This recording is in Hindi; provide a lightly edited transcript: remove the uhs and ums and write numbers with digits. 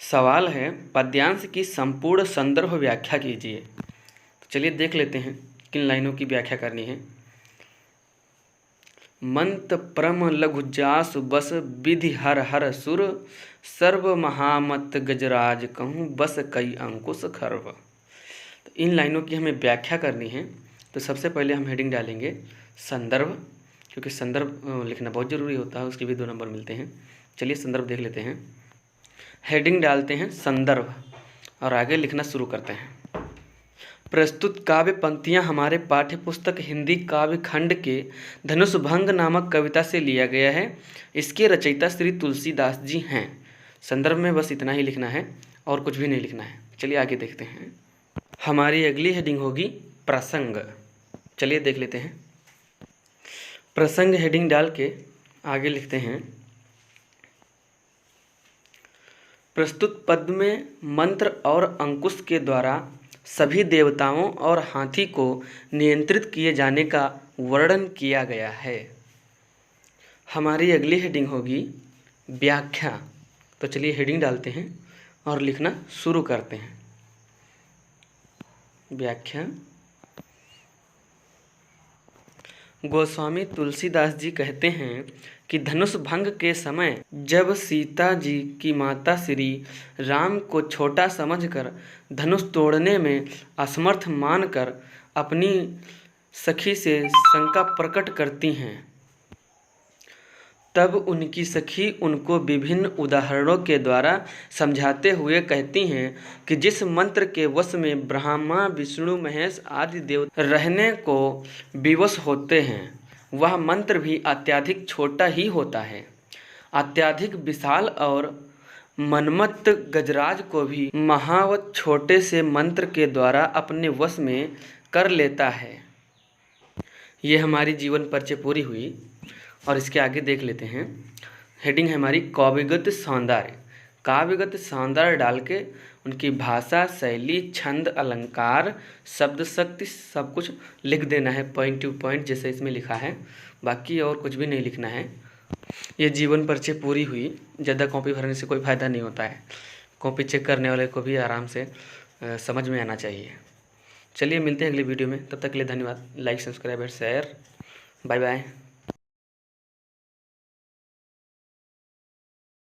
सवाल है, पद्यांश की संपूर्ण संदर्भ व्याख्या कीजिए। तो चलिए देख लेते हैं किन लाइनों की व्याख्या करनी है। मंत परम लघुजासु बस विधि हर हर सुर, सर्व महामत गजराज कहूँ बस कई अंकुश खर्व। तो इन लाइनों की हमें व्याख्या करनी है। तो सबसे पहले हम हेडिंग डालेंगे संदर्भ, क्योंकि संदर्भ लिखना बहुत ज़रूरी होता है, उसके भी 2 नंबर मिलते हैं। चलिए संदर्भ देख लेते हैं। हेडिंग डालते हैं संदर्भ और आगे लिखना शुरू करते हैं। प्रस्तुत काव्य पंक्तियाँ हमारे पाठ्य पुस्तक हिंदी काव्य खंड के धनुष भंग नामक कविता से लिया गया है। इसके रचयिता श्री तुलसीदास जी हैं। संदर्भ में बस इतना ही लिखना है और कुछ भी नहीं लिखना है। चलिए आगे देखते हैं। हमारी अगली हेडिंग होगी प्रसंग। चलिए देख लेते हैं। प्रसंग हेडिंग डाल के आगे लिखते हैं। प्रस्तुत पद में मंत्र और अंकुश के द्वारा सभी देवताओं और हाथी को नियंत्रित किए जाने का वर्णन किया गया है। हमारी अगली हेडिंग होगी व्याख्या। तो चलिए हेडिंग डालते हैं और लिखना शुरू करते हैं। व्याख्या। गोस्वामी तुलसीदास जी कहते हैं कि धनुष भंग के समय जब सीता जी की माता श्री राम को छोटा समझकर धनुष तोड़ने में असमर्थ मानकर अपनी सखी से शंका प्रकट करती हैं, तब उनकी सखी उनको विभिन्न उदाहरणों के द्वारा समझाते हुए कहती हैं कि जिस मंत्र के वश में ब्रह्मा विष्णु महेश आदि देवता रहने को विवश होते हैं, वह मंत्र भी अत्यधिक छोटा ही होता है। अत्यधिक विशाल और मनमत्त गजराज को भी महावत छोटे से मंत्र के द्वारा अपने वश में कर लेता है। ये हमारी जीवन परिचय पूरी हुई और इसके आगे देख लेते हैं। हेडिंग है हमारी काव्यगत सौंदर्य। काव्यगत सौंदर्य डाल के उनकी भाषा, शैली, छंद, अलंकार, शब्द शक्ति सब कुछ लिख देना है पॉइंट टू पॉइंट, जैसे इसमें लिखा है। बाकी और कुछ भी नहीं लिखना है। ये जीवन परिचय पूरी हुई। ज़्यादा कॉपी भरने से कोई फ़ायदा नहीं होता है। कॉपी चेक करने वाले को भी आराम से समझ में आना चाहिए। चलिए मिलते हैं अगले वीडियो में। तब तक के लिए धन्यवाद। लाइक, सब्सक्राइब और शेयर। Bye bye.